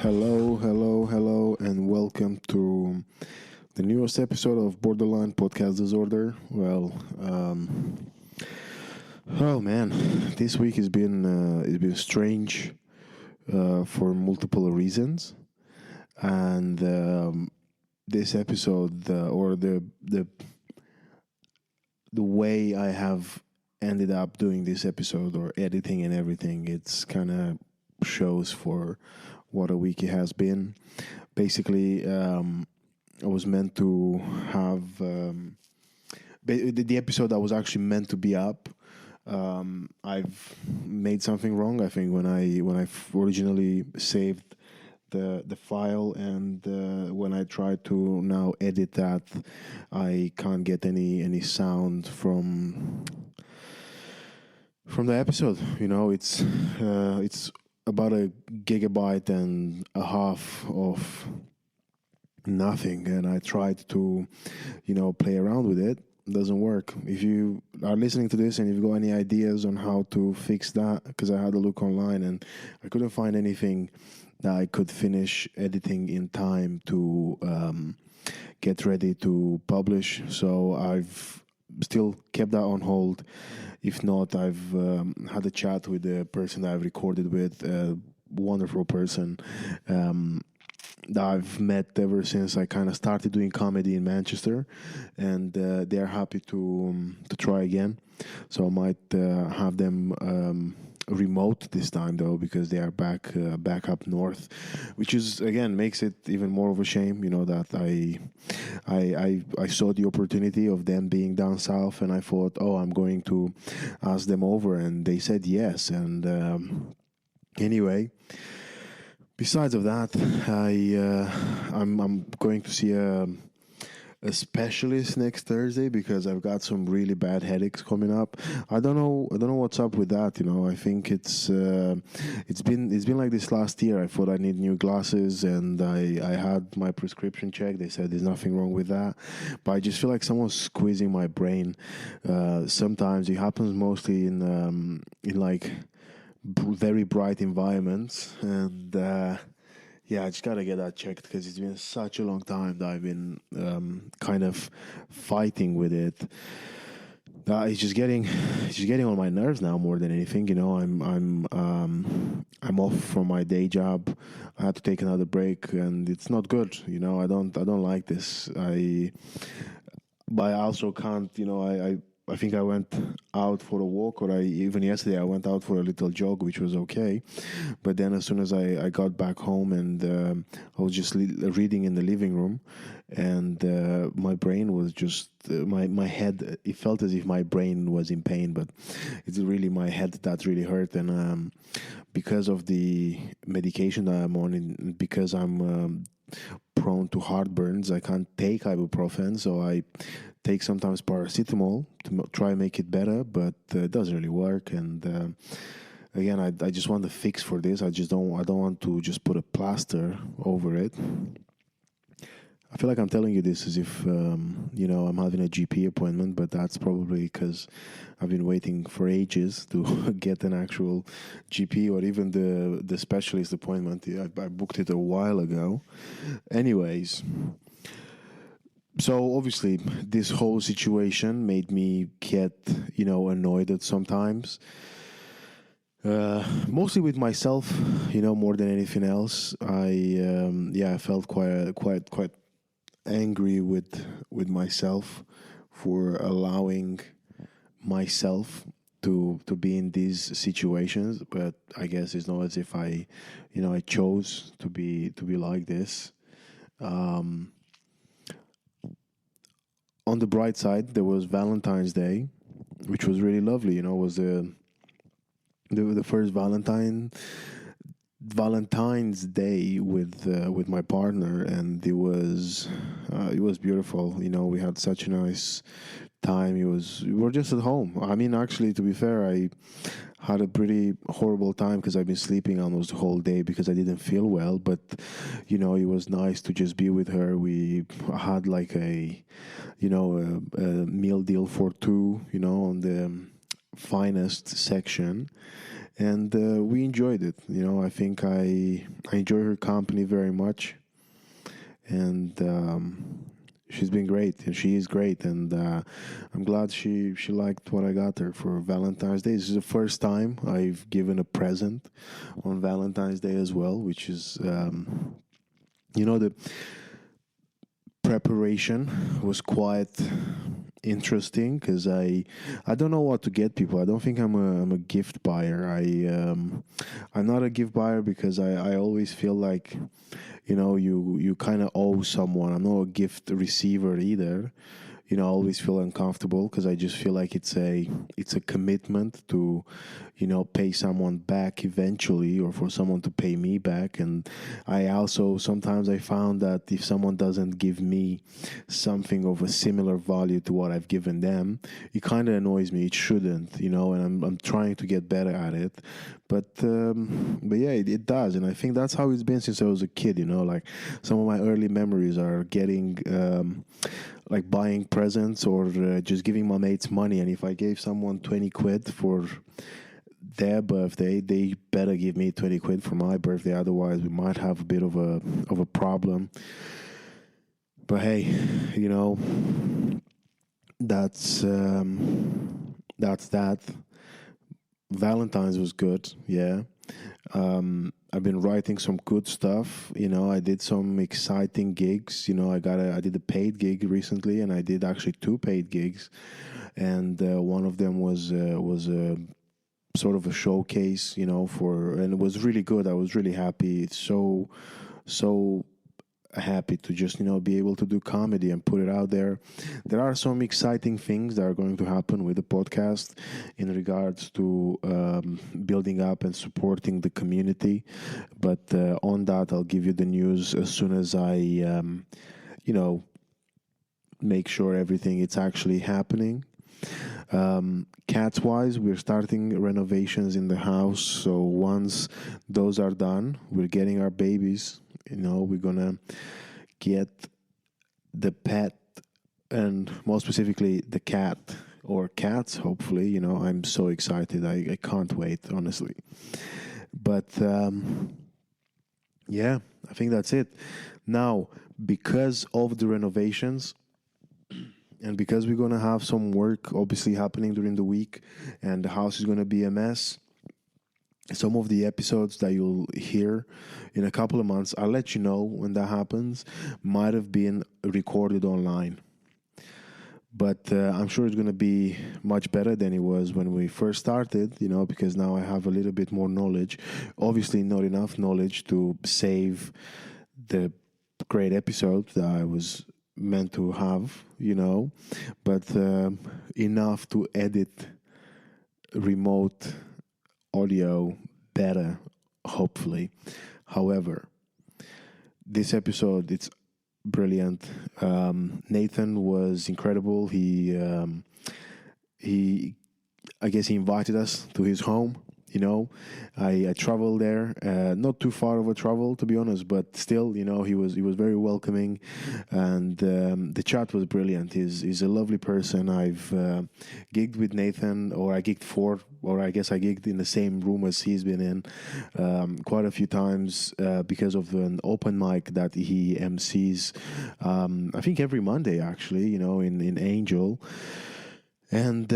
Hello, and welcome to the newest episode of Borderline Podcast Disorder. Oh man, this week has been strange for multiple reasons, and this episode or the way I have ended up doing this episode or editing and everything, it's kind of shows for what a week it has been. Basically, I was meant to have the episode that was actually meant to be up. I've made something wrong. I think when I originally saved the file and when I try to now edit that, I can't get any sound from the episode. It's about a gigabyte and a half of nothing, and I tried to play around with it. Doesn't work. If you are listening to this and you've got any ideas on how to fix that, because I had a look online and I couldn't find anything that I could finish editing in time to get ready to publish, so I've still kept that on hold. If not, I've had a chat with the person that I've recorded with, a wonderful person that I've met ever since I kind of started doing comedy in Manchester, and they're happy to try again. So I might have them remote this time though, because they are back up north, which is again makes it even more of a shame. That I saw the opportunity of them being down south, and I thought, oh, I'm going to ask them over, and they said yes. And anyway, besides of that, I'm going to see a specialist next Thursday because I've got some really bad headaches coming up. I don't know what's up with that. I think it's been like this last year. I thought I need new glasses, and I had my prescription checked. They said there's nothing wrong with that, but I just feel like someone's squeezing my brain. Sometimes it happens mostly in like very bright environments, and yeah, I just gotta get that checked because it's been such a long time that I've been kind of fighting with it. It's just getting on my nerves now more than anything. I'm off from my day job. I had to take another break, and it's not good. I don't like this. But I also can't. I think I went out for a walk, or even yesterday I went out for a little jog, which was okay. But then as soon as I got back home, and I was just reading in the living room, and my brain was just, my head, it felt as if my brain was in pain, but it's really my head that really hurt. And because of the medication that I'm on, and because I'm prone to heartburns, I can't take ibuprofen, so I take sometimes paracetamol to try and make it better, but it doesn't really work. And again, I just want a fix for this. I don't want to just put a plaster over it. I feel like I'm telling you this as if I'm having a GP appointment, but that's probably because I've been waiting for ages to get an actual GP or even the specialist appointment. I booked it a while ago. Anyways, so obviously this whole situation made me get annoyed at sometimes. Mostly with myself, more than anything else. I felt quite angry with myself for allowing myself to be in these situations. But I guess it's not as if I chose to be like this. On the bright side, there was Valentine's Day, which was really lovely. It was the first Valentine's Day with my partner, and it was beautiful. We had such a nice time. We were just at home. I mean, actually, to be fair, I had a pretty horrible time because I've been sleeping almost the whole day because I didn't feel well. But it was nice to just be with her. We had like a meal deal for two. On the finest section, and we enjoyed it. I think I enjoy her company very much, and she's been great, and she is great, and I'm glad she liked what I got her for Valentine's Day. This is the first time I've given a present on Valentine's Day as well, which is the preparation was quite interesting because I don't know what to get people. I don't think I'm a gift buyer. I'm not a gift buyer because I always feel like you kind of owe someone. I'm not a gift receiver either. I always feel uncomfortable because I just feel like it's a commitment to pay someone back eventually, or for someone to pay me back. And I also sometimes I found that if someone doesn't give me something of a similar value to what I've given them, it kind of annoys me. It shouldn't, and I'm trying to get better at it. But yeah, it does, and I think that's how it's been since I was a kid. Like some of my early memories are getting like buying presents or just giving my mates money. And if I gave someone 20 quid for their birthday, they better give me 20 quid for my birthday. Otherwise, we might have a bit of a problem. But hey, that's that. Valentine's was good, yeah. I've been writing some good stuff. I did some exciting gigs. I did a paid gig recently, and I did actually 2 paid gigs, and one of them was a sort of a showcase, and it was really good. I was really happy. It's so happy to just be able to do comedy and put it out there. There are some exciting things that are going to happen with the podcast in regards to building up and supporting the community, but on that I'll give you the news as soon as I make sure everything is actually happening. Cats wise, we're starting renovations in the house, so once those are done, we're getting our babies. We're gonna get the pet, and more specifically the cat or cats, hopefully. I'm so excited. I can't wait, honestly. But yeah, I think that's it. Now, because of the renovations, and because we're going to have some work obviously happening during the week, and the house is going to be a mess, some of the episodes that you'll hear in a couple of months, I'll let you know when that happens, might have been recorded online. But I'm sure it's going to be much better than it was when we first started, because now I have a little bit more knowledge. Obviously not enough knowledge to save the great episodes that I was meant to have, but enough to edit remote audio better, hopefully. However, this episode, it's brilliant. Nathan was incredible. He I guess he invited us to his home. I traveled there, not too far of a travel, to be honest, but still, he was very welcoming, and the chat was brilliant. He's a lovely person. I've gigged with Nathan, or I gigged in the same room as he's been in quite a few times because of an open mic that he MCs, I think every Monday, actually, in Angel, and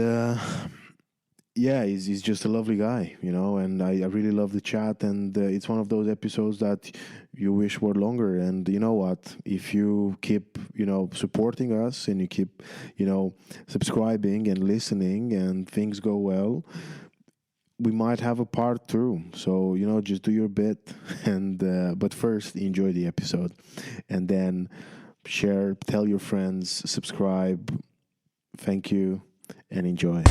yeah, he's just a lovely guy, and I really love the chat, and it's one of those episodes that you wish were longer. And you know what? If you keep, supporting us, and you keep, subscribing and listening, and things go well, we might have a part 2. So, just do your bit, and but first, enjoy the episode, and then share, tell your friends, subscribe. Thank you, and enjoy.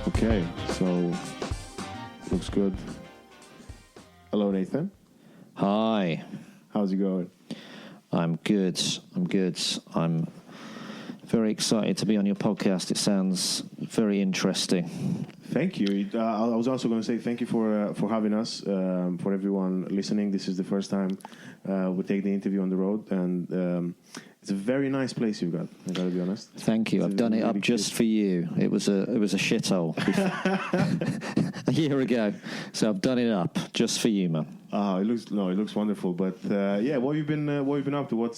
Okay, so looks good. Hello, Nathan. Hi. How's it going? I'm good. I'm very excited to be on your podcast. It sounds very interesting. Thank you. I was also going to say thank you for having us. For everyone listening, this is the first time we take the interview on the road, and it's a very nice place you've got. I got to be honest. Thank you. I've done it up just for you. It was a shithole a year ago, so I've done it up just for you, man. It looks wonderful. But yeah, what have you been up to?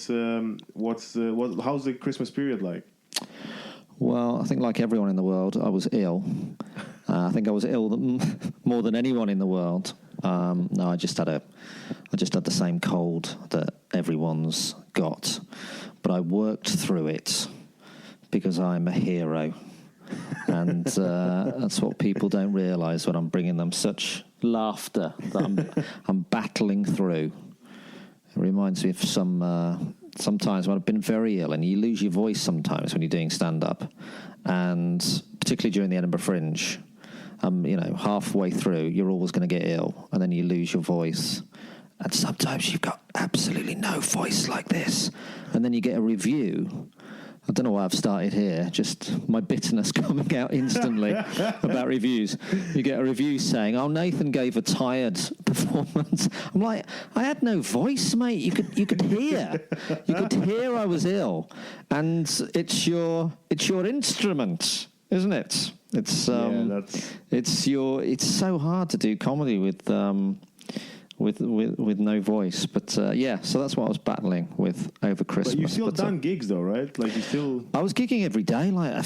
How's the Christmas period like? Well, I think like everyone in the world, I was ill. I think I was ill more than anyone in the world. No, I just had the same cold that everyone's got, but I worked through it because I'm a hero, and that's what people don't realise when I'm bringing them such laughter that I'm battling through. It reminds me of sometimes when I've been very ill, and you lose your voice sometimes when you're doing stand-up, and particularly during the Edinburgh Fringe, halfway through, you're always going to get ill, and then you lose your voice, and sometimes you've got absolutely no voice like this, and then you get a review. I don't know why I've started here, just my bitterness coming out instantly about reviews. You get a review saying, "Oh, Nathan gave a tired performance." I'm like, I had no voice, mate. You could hear. You could hear I was ill. And it's your instrument, isn't it? It's so hard to do comedy with no voice, but so that's what I was battling with over Christmas. But you still done gigs though, right? Like you still. I was gigging every day. I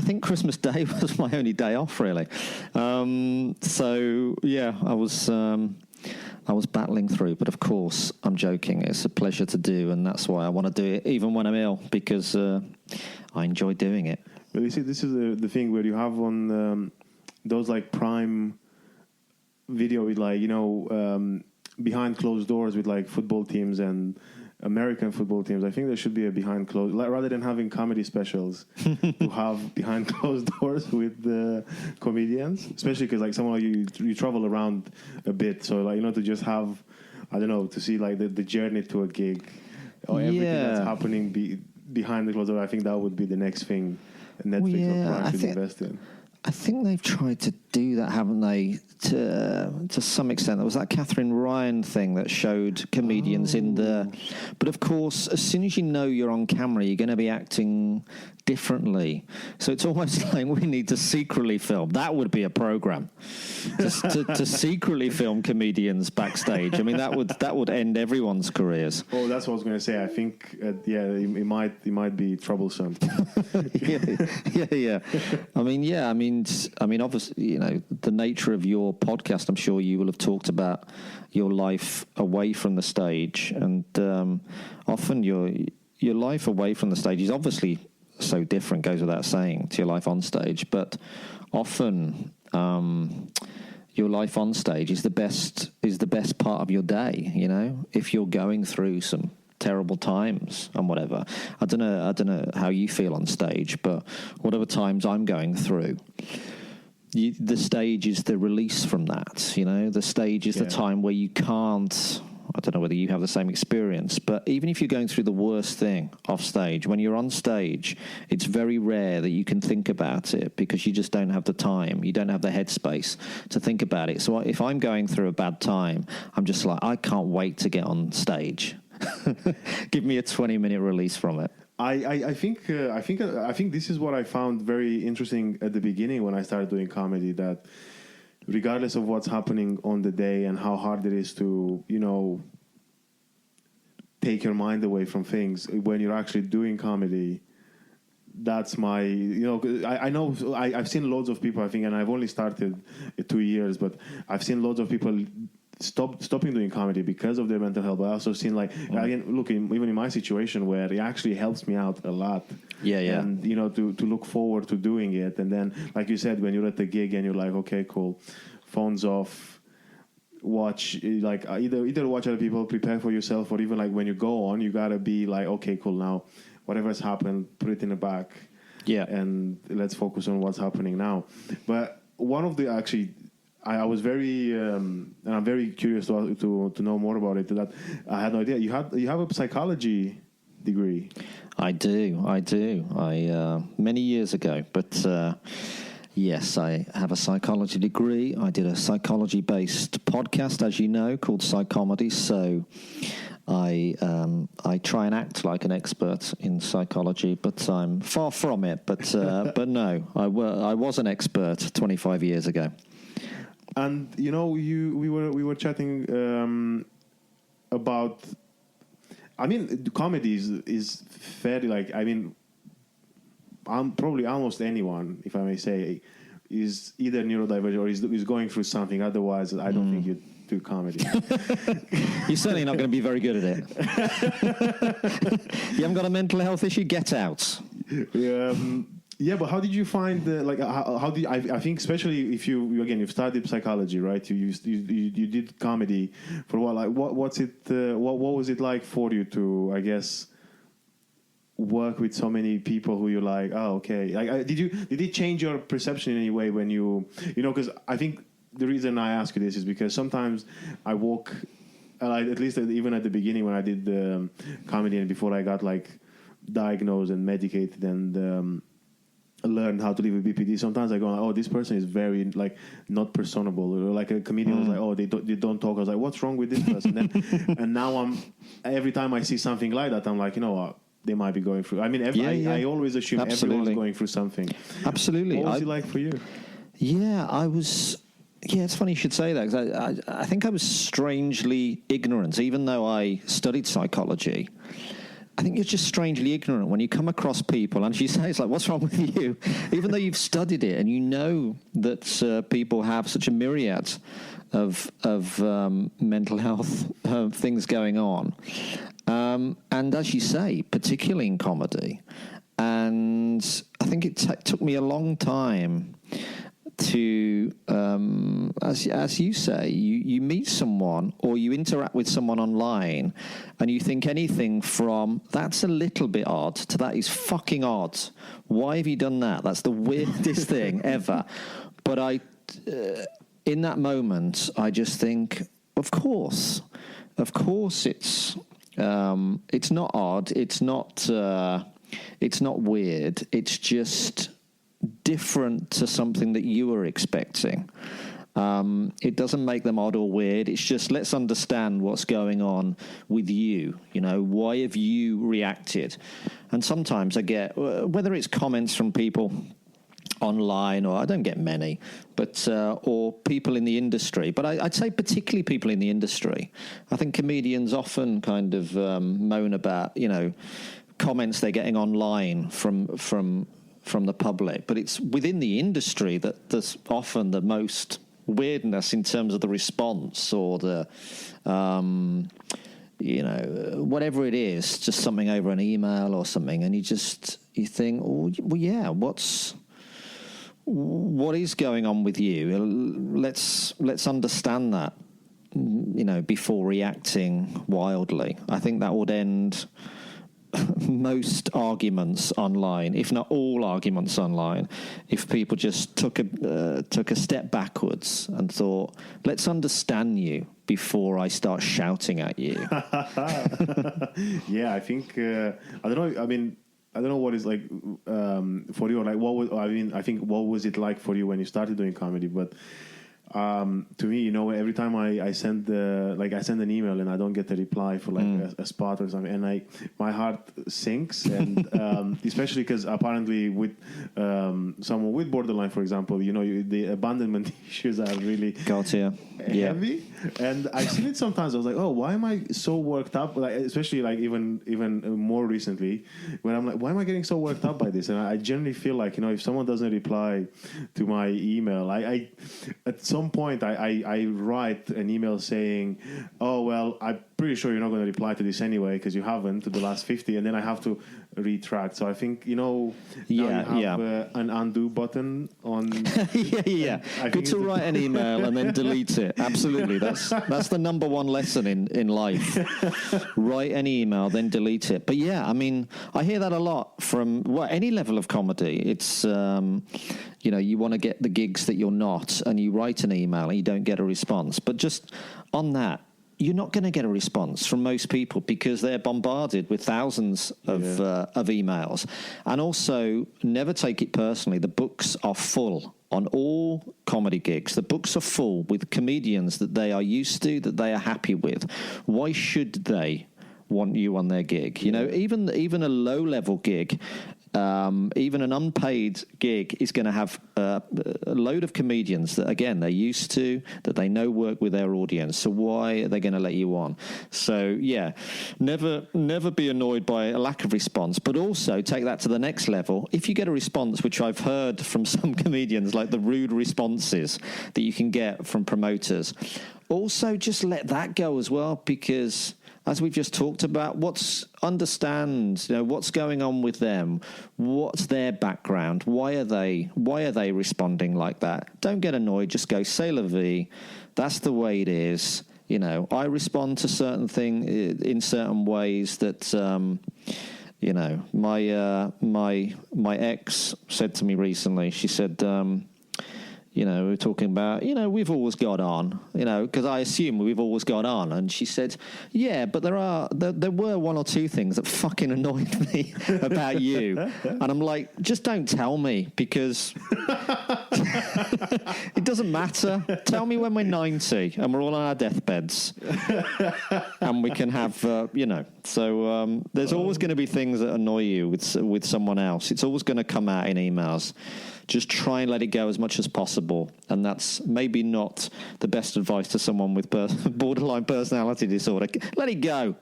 think Christmas Day was my only day off, really. So yeah, I was battling through, but of course I'm joking. It's a pleasure to do, and that's why I want to do it, even when I'm ill, because I enjoy doing it. But you see, this is the thing where you have on those like prime video with behind closed doors with like football teams and American football teams. I think there should be a behind closed, rather than having comedy specials, to have behind closed doors with the comedians, especially because like somehow you travel around a bit, so to just have, I don't know, to see like the journey to a gig or everything that's happening behind the closed door. I think that would be the next thing Netflix or Prime should invest in. I think they've tried to do that, haven't they? To some extent, there was that Catherine Ryan thing that showed comedians in the. But of course, as soon as you know you're on camera, you're going to be acting differently. So it's almost like we need to secretly film. That would be a program to secretly film comedians backstage. I mean, that would end everyone's careers. Oh, that's what I was going to say. I think it might be troublesome. yeah. I mean, obviously, the nature of your podcast, I'm sure you will have talked about your life away from the stage, and often your life away from the stage is obviously so different, goes without saying, to your life on stage, but often your life on stage is the best part of your day. If you're going through some terrible times and whatever, I don't know how you feel on stage, but whatever times I'm going through, the stage is the release from that. The stage is the time where you can't. I don't know whether you have the same experience, but even if you're going through the worst thing off stage, when you're on stage, it's very rare that you can think about it because you just don't have the time. You don't have the headspace to think about it. So if I'm going through a bad time, I'm just like, I can't wait to get on stage. Give me a 20-minute release from it. I think this is what I found very interesting at the beginning when I started doing comedy, that regardless of what's happening on the day and how hard it is to, take your mind away from things, when you're actually doing comedy, that's my, I know I've seen loads of people, I think, and I've only started 2 years, but I've seen loads of people stopping doing comedy because of their mental health. But I also seen again, look, even in my situation where it actually helps me out a lot. Yeah. And to look forward to doing it, and then like you said, when you're at the gig and you're like, okay, cool, phones off, watch either watch other people, prepare for yourself, or even like when you go on, you gotta be like, okay, cool, now whatever's happened, put it in the back. Yeah. And let's focus on what's happening now. But one of the I was very, and I'm very curious to know more about it. That I had no idea. You have a psychology degree. I do. I many years ago, but Yes, I have a psychology degree. I did a psychology-based podcast, as you know, called Psychomedy. So I try and act like an expert in psychology, but I'm far from it. But no, I was an expert 25 years ago. And we were chatting about. I mean, comedy is fairly like. I mean, probably almost anyone, if I may say, is either neurodivergent or is going through something. Otherwise, I don't think you do comedy. You're certainly not going to be very good at it. You haven't got a mental health issue? Get out. Yeah, but how did you find how did I think especially if you've studied psychology, right? You did comedy for a while. Like what was it like for you to, I guess, work with so many people who you're like, oh, okay. Like, did it change your perception in any way when because I think the reason I ask you this is because sometimes I walk, at least even at the beginning when I did the comedy and before I got like diagnosed and medicated and learned how to live with BPD, sometimes I go, oh, this person is very like not personable, or like a comedian was like, oh, they don't talk. I was like, what's wrong with this person? And now every time I see something like that, I'm like, you know what? They might be going through. I mean, I always assume everyone's going through something. Absolutely. What was it like for you? Yeah, I was. Yeah, it's funny you should say that, because I think I was strangely ignorant, even though I studied psychology. I think you're just strangely ignorant when you come across people, and she says, it's like, what's wrong with you? Even though you've studied it and you know that people have such a myriad of mental health things going on. And as you say, particularly in comedy. And I think it took me a long time to, as you say, you meet someone or you interact with someone online and you think anything from, that's a little bit odd, to that is fucking odd. Why have you done that? That's the weirdest thing ever. But in that moment, I just think, of course it's not odd. It's not weird. It's just different to something that you were expecting. It doesn't make them odd or weird. It's just, let's understand what's going on with you. Why have you reacted? And sometimes I get, whether it's comments from people online, or I don't get many, but or people in the industry. But I'd say particularly people in the industry. I think comedians often kind of moan about, comments they're getting online from the public. But it's within the industry that there's often the most weirdness in terms of the response or the, whatever it is, just something over an email or something. And you think, oh, well, yeah, what is going on with you? Let's understand that, before reacting wildly. I think that would end most arguments online, if not all arguments online, if people just took a step backwards and thought, let's understand you before I start shouting at you. Yeah, I think I don't know. I mean, I don't know what it's like for you. Like, I think what was it like for you when you started doing comedy? But to me, every time I send an email and I don't get a reply for like a spot or something, and my heart sinks, and especially because apparently with someone with borderline, for example, the abandonment issues are really heavy. And I've seen it sometimes. I was like, oh, why am I so worked up? Like, especially like even more recently, when I'm like, why am I getting so worked up by this? And I generally feel like, if someone doesn't reply to my email, I at some point I write an email saying, oh, well, I'm pretty sure you're not going to reply to this anyway because you haven't to the last 50, and then I have to retract. So I think, now you have an undo button on. Yeah. Good to write an email and then delete it. Absolutely. That's the number one lesson in life. Write an email, then delete it. But yeah, I mean, I hear that a lot from any level of comedy. It's, you want to get the gigs that you're not, and you write an email and you don't get a response. But just on that, you're not going to get a response from most people because they're bombarded with thousands of emails. And also, never take it personally. The books are full on all comedy gigs. The books are full with comedians that they are used to, that they are happy with. Why should they want you on their gig? You know, even a low-level gig, even an unpaid gig is going to have a load of comedians that, again, they're used to, that they know work with their audience. So why are they going to let you on? So, yeah, never be annoyed by a lack of response, but also take that to the next level. If you get a response, which I've heard from some comedians, like the rude responses that you can get from promoters, also just let that go as well, because as we've just talked about, understand, you know, what's going on with them, what's their background, why are they responding like that? Don't get annoyed, just go, c'est la vie, that's the way it is. You know, I respond to certain things in certain ways that, you know, my ex said to me recently, she said, you know, we were talking about, you know, we've always got on, you know, because I assume we've always got on. And she said, yeah, but there were one or two things that fucking annoyed me about you. And I'm like, just don't tell me, because it doesn't matter. Tell me when we're 90 and we're all on our deathbeds and we can have, you know. So there's always going to be things that annoy you with someone else. It's always going to come out in emails. Just try and let it go as much as possible. And that's maybe not the best advice to someone with borderline personality disorder. Let it go.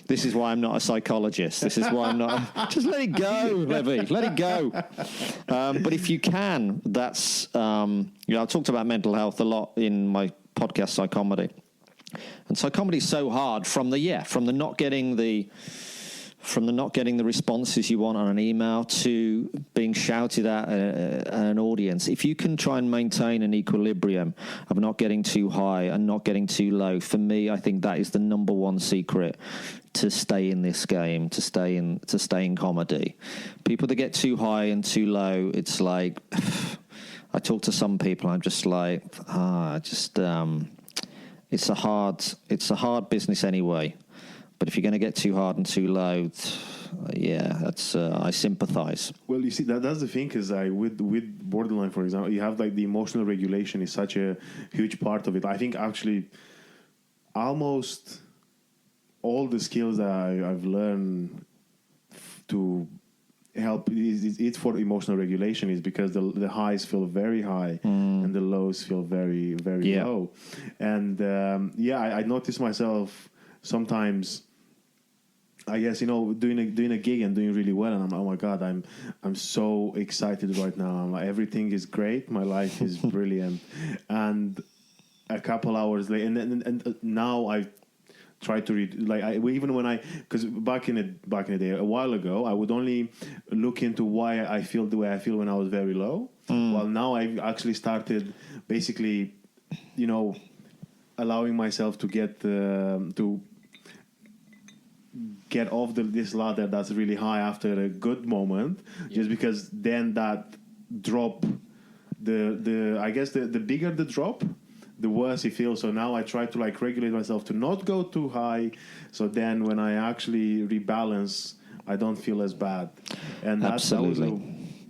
This is why I'm not a psychologist. This is why I'm not. Just let it go, Levy. Let it go. But if you can, that's, you know, I talked about mental health a lot in my podcast, Psychomedy. And psychomedy is so hard from the not getting the responses you want on an email to being shouted at an audience. If you can try and maintain an equilibrium of not getting too high and not getting too low, for me, I think that is the number one secret to stay in this game, to stay in comedy. People that get too high and too low, it's like, I talk to some people, I'm just like, it's a hard business anyway. But if you're going to get too hard and too low, yeah, that's I sympathize. Well, you see, that's the thing, is with borderline, for example, you have like the emotional regulation is such a huge part of it. I think actually almost all the skills that I've learned to help it's for emotional regulation is because the highs feel very high and the lows feel very, very low. And I notice myself sometimes, I guess, you know, doing a gig and doing really well, and I'm, oh my God, I'm so excited right now. I'm like, everything is great, my life is brilliant. And a couple hours later, and now I try to read, like, even when because back in the day, a while ago, I would only look into why I feel the way I feel when I was very low. Well, now I've actually started basically, you know, allowing myself to get off this ladder that's really high after a good moment, just because then that drop, I guess the bigger the drop, the worse it feels. So now I try to like regulate myself to not go too high, so then when I actually rebalance, I don't feel as bad. And that's a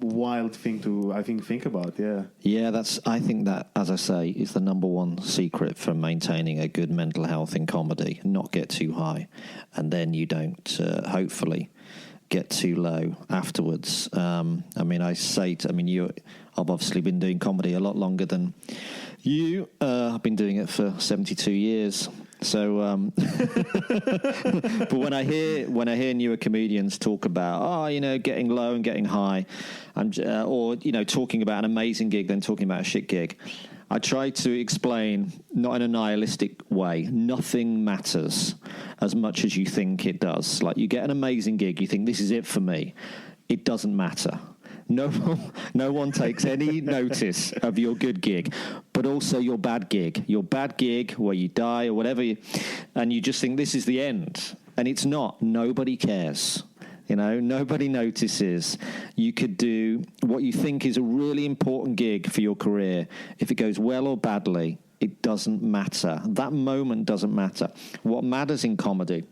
wild thing to, I think about. I think that, as I say, is the number one secret for maintaining a good mental health in comedy. Not get too high, and then you don't hopefully get too low afterwards. I mean, I've obviously been doing comedy a lot longer than you. I've been doing it for 72 years. So, but when I hear newer comedians talk about, you know, getting low and getting high, or, you know, talking about an amazing gig, then talking about a shit gig, I try to explain, not in a nihilistic way, nothing matters as much as you think it does. Like, you get an amazing gig, you think, this is it for me. It doesn't matter. No one takes any notice of your good gig, but also your bad gig where you die or whatever, and you just think this is the end, and it's not. Nobody cares. You know, nobody notices. You could do what you think is a really important gig for your career. If it goes well or badly, it doesn't matter. That moment doesn't matter. What matters in comedy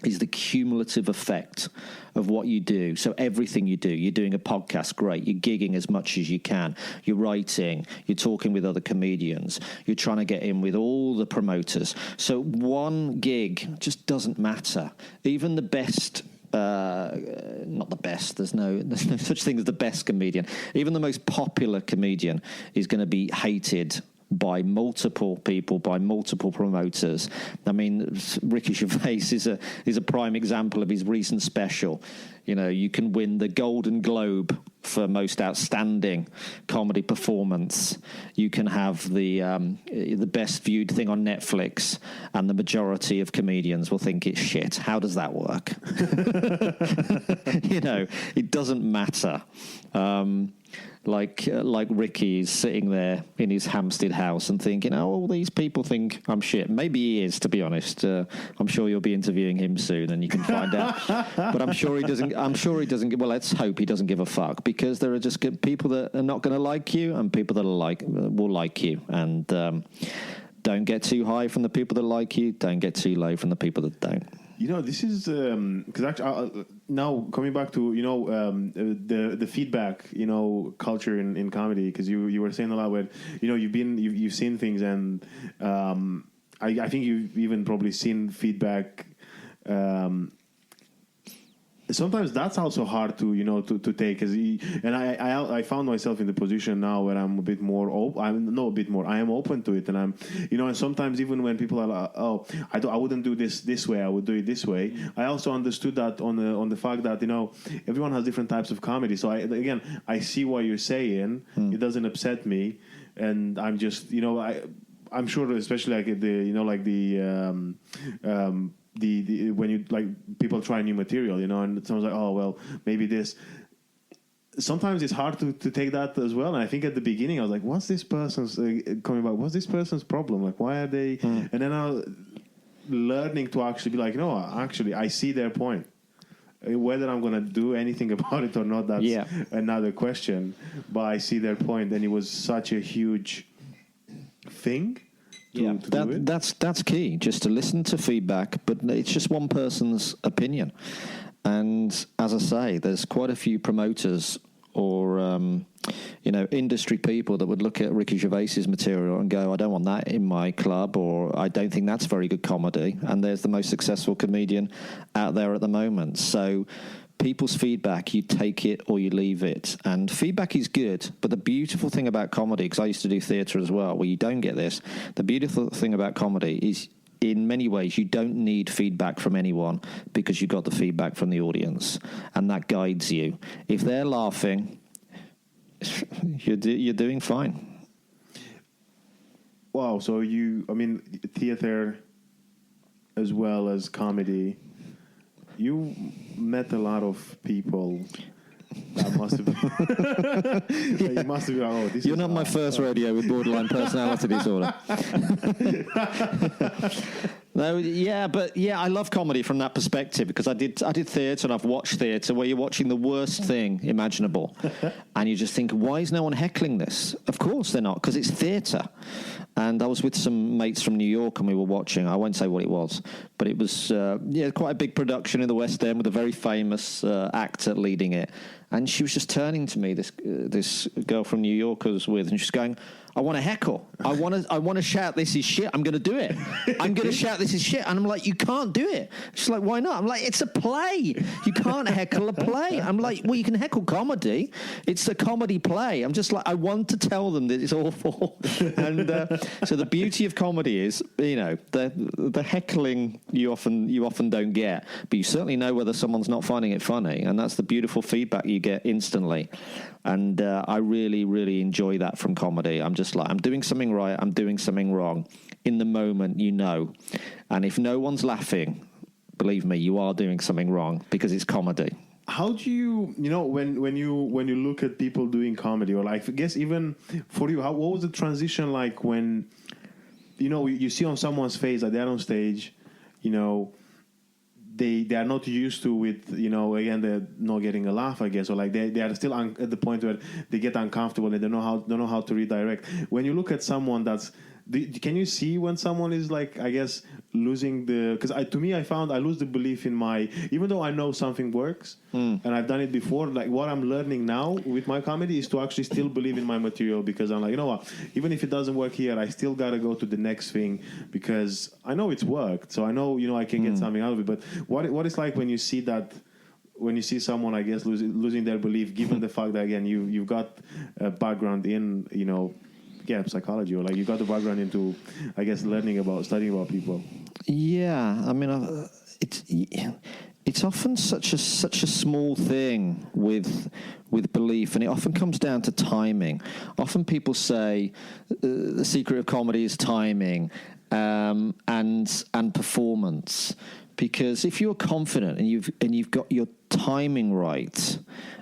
is the cumulative effect of what you do. So everything you do, you're doing a podcast, great. You're gigging as much as you can. You're writing. You're talking with other comedians. You're trying to get in with all the promoters. So one gig just doesn't matter. Even the best... not the best. There's no such thing as the best comedian. Even the most popular comedian is going to be hated by multiple people, by multiple promoters. I mean, Ricky Gervais is a prime example of his recent special. You know, you can win the Golden Globe for most outstanding comedy performance. You can have the best viewed thing on Netflix, and the majority of comedians will think it's shit. How does that work? You know, it doesn't matter. Like Ricky is sitting there in his Hampstead house and thinking, oh, all these people think I'm shit. Maybe he is, to be honest. I'm sure you'll be interviewing him soon, and you can find out. But I'm sure he doesn't. Well, let's hope he doesn't give a fuck, because there are just people that are not going to like you, and people that will like you. And don't get too high from the people that like you. Don't get too low from the people that don't. You know, this is because actually now coming back to the feedback culture in comedy, because you were saying a lot where you've seen things, and I think you've even probably seen feedback. Sometimes that's also hard to take, and I found myself in the position now where I'm a bit more I am open to it, and I'm and sometimes even when people are like, oh, I wouldn't do this way, I would do it this way. I also understood that on the fact that everyone has different types of comedy. So I see what you're saying. It doesn't upset me, and I'm just I'm sure, especially like the when you people try new material, and someone's like, oh well, maybe this. Sometimes it's hard to take that as well. And I think at the beginning I was like, what's this person's coming about? What's this person's problem? Like, why are they? And then I was learning to actually be like, no, actually I see their point. Whether I'm going to do anything about it or not, that's another question. But I see their point, and it was such a huge thing. That's key, just to listen to feedback, but it's just one person's opinion. And as I say, there's quite a few promoters or industry people that would look at Ricky Gervais's material and go, I don't want that in my club, or I don't think that's very good comedy. And there's the most successful comedian out there at the moment. So people's feedback, you take it or you leave it. And feedback is good, but the beautiful thing about comedy, because I used to do theatre as well, where you don't get this, the beautiful thing about comedy is, in many ways, you don't need feedback from anyone, because you got the feedback from the audience, and that guides you. If they're laughing, you're doing fine. Wow, so theatre as well as comedy, you met a lot of people. That must have been. You must have been. Oh, You're not my first rodeo with borderline personality disorder. No, I love comedy from that perspective, because I did theatre, and I've watched theatre where you're watching the worst thing imaginable, and you just think, why is no one heckling this? Of course they're not, because it's theatre. And I was with some mates from New York, and we were watching. I won't say what it was, but it was quite a big production in the West End with a very famous actor leading it. And she was just turning to me, this girl from New York I was with, and she's going, I want to heckle. I want to shout, this is shit. I'm going to do it. I'm going to shout, this is shit. And I'm like, you can't do it. She's like, why not? I'm like, it's a play. You can't heckle a play. I'm like, well, you can heckle comedy. It's a comedy play. I'm just like, I want to tell them that it's awful. And so the beauty of comedy is, the heckling you often don't get, but you certainly know whether someone's not finding it funny. And that's the beautiful feedback you get instantly. And I really, really enjoy that from comedy. I'm just like, I'm doing something right, I'm doing something wrong. In the moment, And if no one's laughing, believe me, you are doing something wrong, because it's comedy. How do you, when you look at people doing comedy, or I guess even for you, what was the transition like when, you see on someone's face that they're on stage, they are not used to with, again, they're not getting a laugh, I guess, or like they are still at the point where they get uncomfortable, they don't know how to redirect. When you look at someone that's can you see when someone is like, I guess, losing because to me, I found I lose the belief in even though I know something works and I've done it before, like what I'm learning now with my comedy is to actually still believe in my material, because I'm like, you know what, even if it doesn't work here, I still got to go to the next thing because I know it's worked. So I know, I can get something out of it. But what it's like when you see that, when you see someone, I guess, losing their belief, given the fact that, again, you've got a background in, psychology, or like you got the background into, I guess, studying about people. Yeah, I mean, it's often such a small thing with belief, and it often comes down to timing. Often people say the secret of comedy is timing and performance. Because if you're confident and you've got your timing right,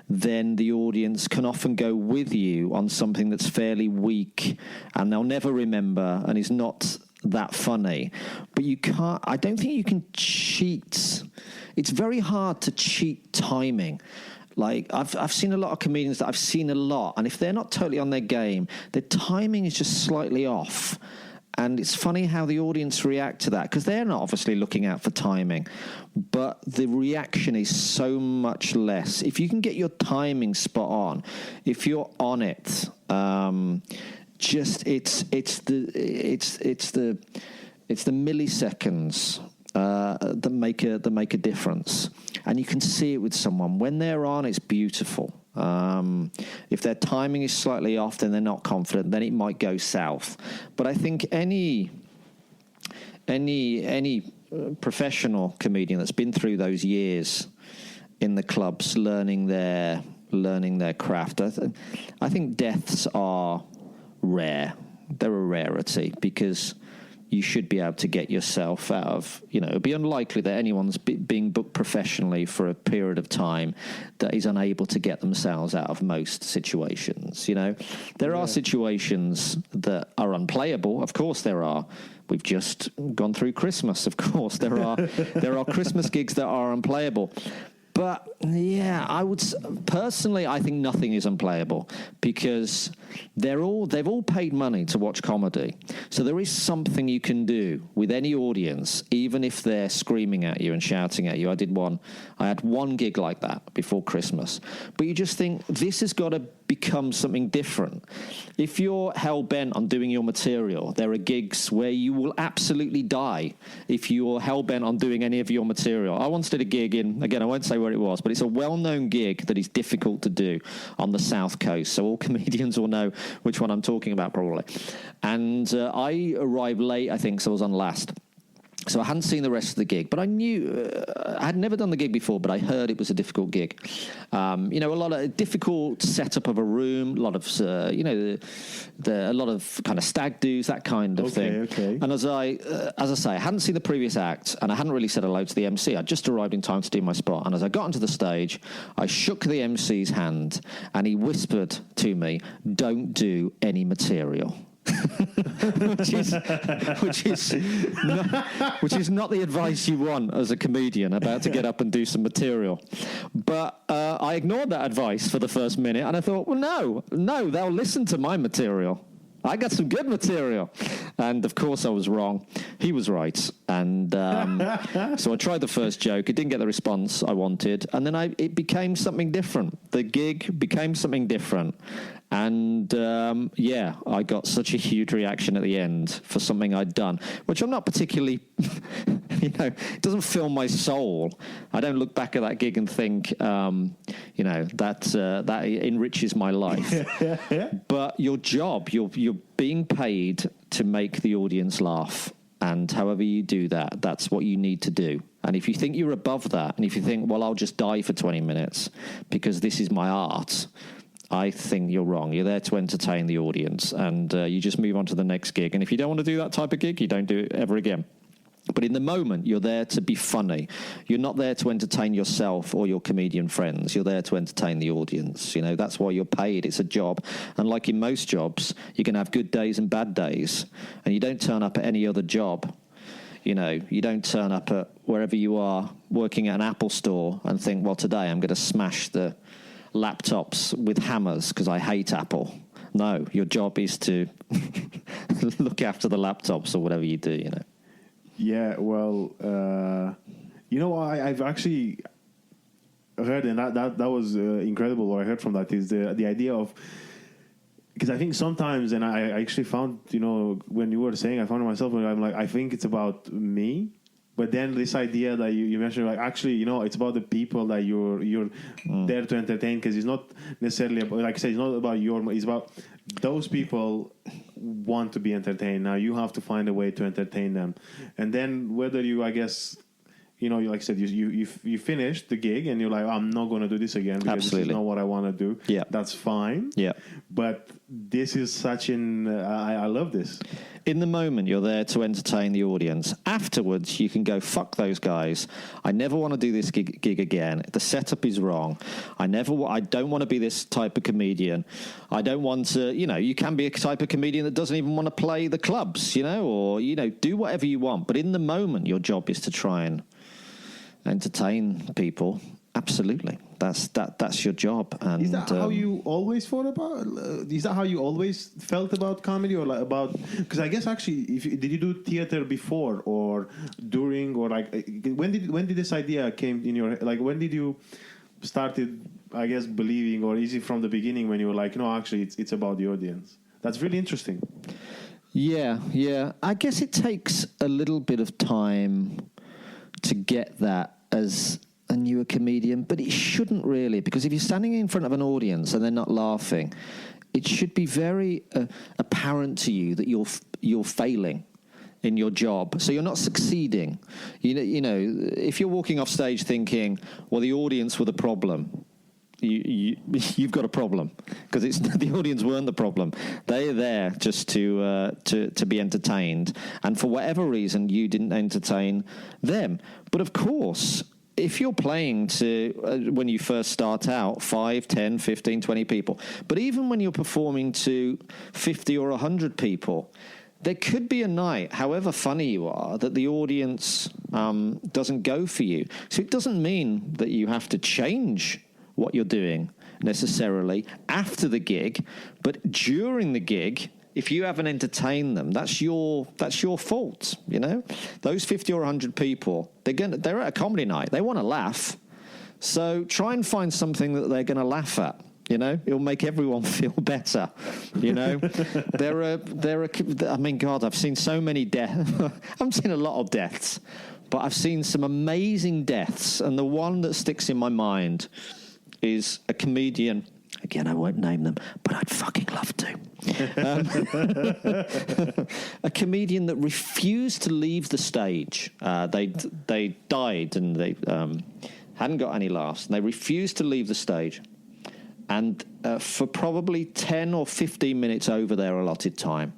then the audience can often go with you on something that's fairly weak and they'll never remember and is not that funny. But I don't think you can cheat. It's very hard to cheat timing. Like, I've seen a lot of comedians that I've seen a lot, and if they're not totally on their game, their timing is just slightly off. And it's funny how the audience react to that, because they're not obviously looking out for timing, but the reaction is so much less. If you can get your timing spot on, if you're on it, it's the milliseconds that make a difference, and you can see it with someone when they're on. It's beautiful. If their timing is slightly off, then they're not confident, then it might go south. But I think any professional comedian that's been through those years in the clubs learning their craft, I think deaths are rare. They're a rarity, because you should be able to get yourself out of, it'd be unlikely that anyone's being booked professionally for a period of time that is unable to get themselves out of most situations. There are situations that are unplayable. Of course there are. We've just gone through Christmas. Of course there are Christmas gigs that are unplayable. But yeah, personally, I think nothing is unplayable, because they've all paid money to watch comedy. So there is something you can do with any audience, even if they're screaming at you and shouting at you. I had one gig like that before Christmas. But you just think, this has got to become something different. If you're hell-bent on doing your material, there are gigs where you will absolutely die if you're hell-bent on doing any of your material. I once did a gig again, I won't say where it was, but it's a well-known gig that is difficult to do on the South Coast, so all comedians will know which one I'm talking about probably. And I arrived late, I think, so I was on last. So I hadn't seen the rest of the gig, but I knew I had never done the gig before, but I heard it was a difficult gig. A lot of difficult setup of a room, a lot of a lot of kind of stag do's, that kind of thing. Okay. And as I say, I hadn't seen the previous act, and I hadn't really said hello to the MC. I'd just arrived in time to do my spot, and as I got onto the stage, I shook the MC's hand, and he whispered to me, "Don't do any material." which is not the advice you want as a comedian about to get up and do some material. But I ignored that advice for the first minute, and I thought, well, no, they'll listen to my material. I got some good material. And of course I was wrong. He was right. And so I tried the first joke. It didn't get the response I wanted. And then it became something different. The gig became something different. And I got such a huge reaction at the end for something I'd done, which I'm not particularly, it doesn't fill my soul. I don't look back at that gig and think, that enriches my life. But your job, you're being paid to make the audience laugh. And however you do that, that's what you need to do. And if you think you're above that, and if you think, well, I'll just die for 20 minutes because this is my art, I think you're wrong. You're there to entertain the audience, and you just move on to the next gig. And if you don't want to do that type of gig, you don't do it ever again. But in the moment, you're there to be funny. You're not there to entertain yourself or your comedian friends. You're there to entertain the audience. That's why you're paid. It's a job. And like in most jobs, you can have good days and bad days. And you don't turn up at any other job. You don't turn up at wherever you are working at an Apple store and think, well, today I'm going to smash the laptops with hammers because I hate Apple. No, your job is to look after the laptops or whatever you do, you know. Yeah, well, I've actually heard, and that was incredible. What I heard from that is the idea of, because I think sometimes, and I actually found, when you were saying, I found myself when I'm like, I think it's about me. But then this idea that you mentioned, like, actually, it's about the people that you're there to entertain, because it's not necessarily about, like I said, it's not about it's about those people want to be entertained. Now you have to find a way to entertain them, and then whether you, I guess, like I said, you finished the gig and you're like, I'm not going to do this again because Absolutely. This is not what I want to do. Yeah, that's fine. Yeah, but this is such I love this. In the moment, you're there to entertain the audience. Afterwards, you can go, fuck those guys. I never want to do this gig again. The setup is wrong. I don't want to be this type of comedian. I don't want to, you can be a type of comedian that doesn't even want to play the clubs, or, do whatever you want. But in the moment, your job is to try and entertain people. Absolutely, that's your job. And is that how you always thought about? Is that how you always felt about comedy, or like about? Because I guess actually, did you do theater before or during, or like when did this idea came in your, like when did you started, I guess, believing, or is it from the beginning when you were like, no, actually it's about the audience? That's really interesting. Yeah. I guess it takes a little bit of time to get that as a newer comedian, but it shouldn't really, because if you're standing in front of an audience and they're not laughing, it should be very apparent to you that you're failing in your job, so you're not succeeding. If you're walking off stage thinking, well, the audience were the problem, you've got a problem, because it's the audience weren't the problem. They're there just to be entertained, and for whatever reason you didn't entertain them. But of course, if you're playing to when you first start out 5, 10, 15, 20 people, but even when you're performing to 50 or 100 people, there could be a night, however funny you are, that the audience doesn't go for you. So it doesn't mean that you have to change what you're doing necessarily after the gig, but during the gig, if you haven't entertained them, that's your fault. Those 50 or 100 people, they're at a comedy night, they want to laugh, so try and find something that they're going to laugh at. It'll make everyone feel better. I mean, God, I've seen so many deaths. I've seen a lot of deaths, but I've seen some amazing deaths, and the one that sticks in my mind is a comedian. Again, I won't name them, but I'd fucking love to. A comedian that refused to leave the stage. They died and they hadn't got any laughs. And they refused to leave the stage. And for probably 10 or 15 minutes over their allotted time.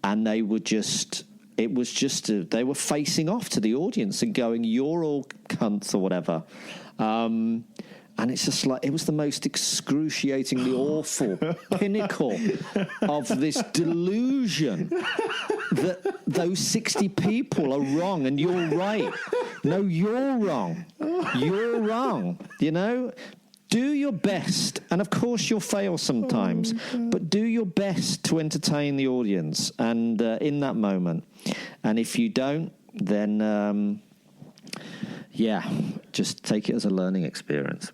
And they were they were facing off to the audience and going, you're all cunts or whatever. And it's just like, it was the most excruciatingly awful pinnacle of this delusion that those 60 people are wrong and you're right. No, you're wrong. You're wrong. Do your best. And of course you'll fail sometimes, but do your best to entertain the audience and in that moment. And if you don't, then, just take it as a learning experience.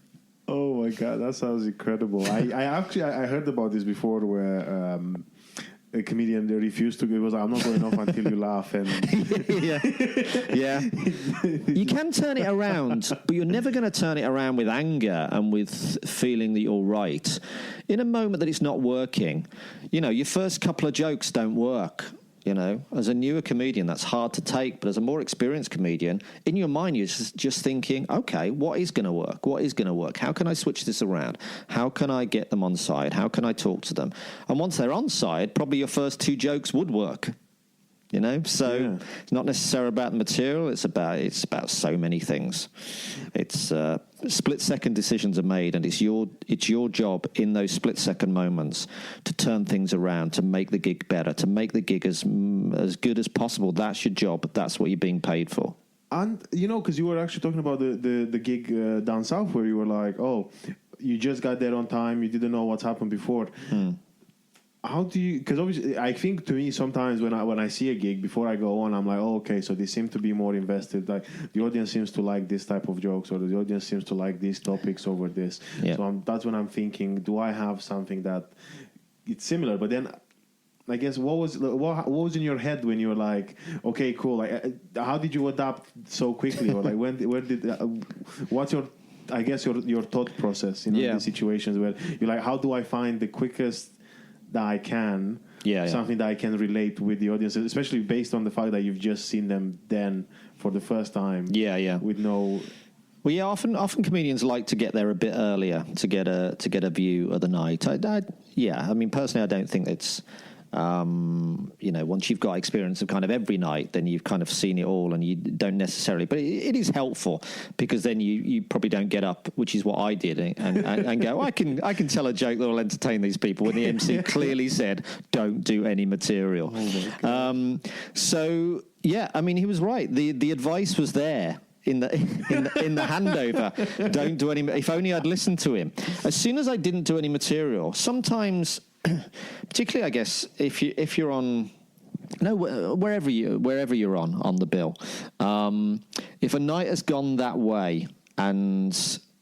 Oh my God, that sounds incredible. I heard about this before, where a comedian, they refused to go. It was like, I'm not going off until you laugh. And yeah. You can turn it around, but you're never going to turn it around with anger and with feeling that you're right. In a moment that it's not working, your first couple of jokes don't work. As a newer comedian, that's hard to take. But as a more experienced comedian, in your mind, you're just thinking, okay, what is going to work? What is going to work? How can I switch this around? How can I get them on side? How can I talk to them? And once they're on side, probably your first 2 jokes would work. So It's not necessarily about the material. It's about so many things. It's split-second decisions are made, and it's your job in those split-second moments to turn things around, to make the gig better, to make the gig as good as possible. That's your job. That's what you're being paid for. And because you were actually talking about the gig down south, where you were like, oh, you just got there on time, you didn't know what's happened before. how do you? Because obviously, I think to me sometimes when I see a gig before I go on, I'm like, oh, okay, so they seem to be more invested. Like the audience seems to like this type of jokes, or the audience seems to like these topics over this. Yeah. So that's when I'm thinking, do I have something that it's similar? But then, I guess what was in your head when you were like, okay, cool. Like, how did you adapt so quickly, or like where did what's your I guess your thought process in these situations where you're like, how do I find the quickest that I can, something that I can relate with the audience, especially based on the fact that you've just seen them then for the first time. With no. Well, yeah. Often comedians like to get there a bit earlier to get a view of the night. I mean, personally, I don't think it's. Once you've got experience of kind of every night, then you've kind of seen it all, and you don't necessarily. But it is helpful because then you probably don't get up, which is what I did, and go. I can tell a joke that will entertain these people when the MC clearly said, "Don't do any material." So yeah, I mean, he was right. The advice was there. In the handover, don't do any. If only I'd listened to him. As soon as I didn't do any material, sometimes, particularly I guess if you're on, wherever you're on the bill, if a night has gone that way, and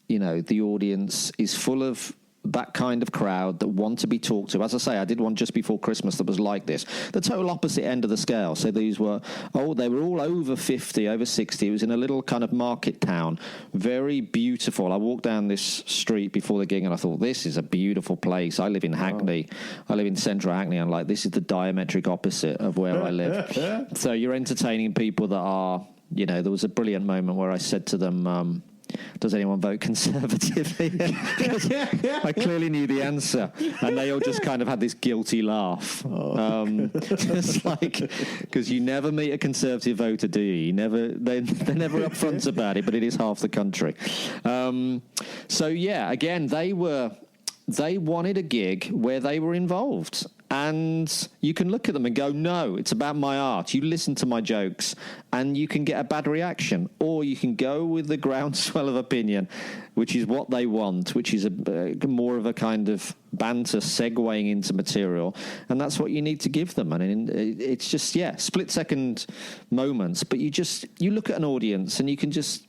the audience is full of that kind of crowd that want to be talked to. As I say, I did one just before Christmas that was like this. The total opposite end of the scale. So these were, they were all over 50, over 60. It was in a little kind of market town. Very beautiful. I walked down this street before the gig and I thought, this is a beautiful place. I live in Hackney. I live in central Hackney. I'm like, this is the diametric opposite of where I live. So you're entertaining people that are, there was a brilliant moment where I said to them, does anyone vote Conservative? I clearly knew the answer, and they all just kind of had this guilty laugh. It's like, because you never meet a Conservative voter, do you? They're never upfront about it, but it is half the country. So yeah, again, they wanted a gig where they were involved. And you can look at them and go, no, it's about my art. You listen to my jokes and you can get a bad reaction. Or you can go with the groundswell of opinion, which is what they want, which is more of a kind of banter segueing into material. And that's what you need to give them. And it's just, split-second moments. But you look at an audience and you just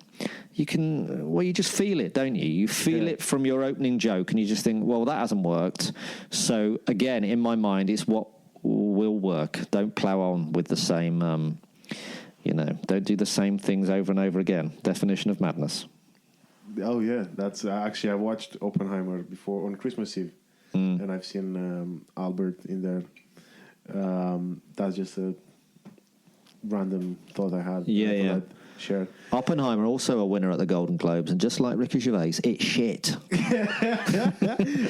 feel it, don't you? You feel it from your opening joke and you just think, well, that hasn't worked. So again, in my mind, it's what will work. Don't plow on with the same, don't do the same things over and over again. Definition of madness. Oh yeah, that's actually, I watched Oppenheimer before on Christmas Eve and I've seen Albert in there. That's just a random thought I had. Yeah. Sure. Oppenheimer, also a winner at the Golden Globes, and just like Ricky Gervais, it's shit.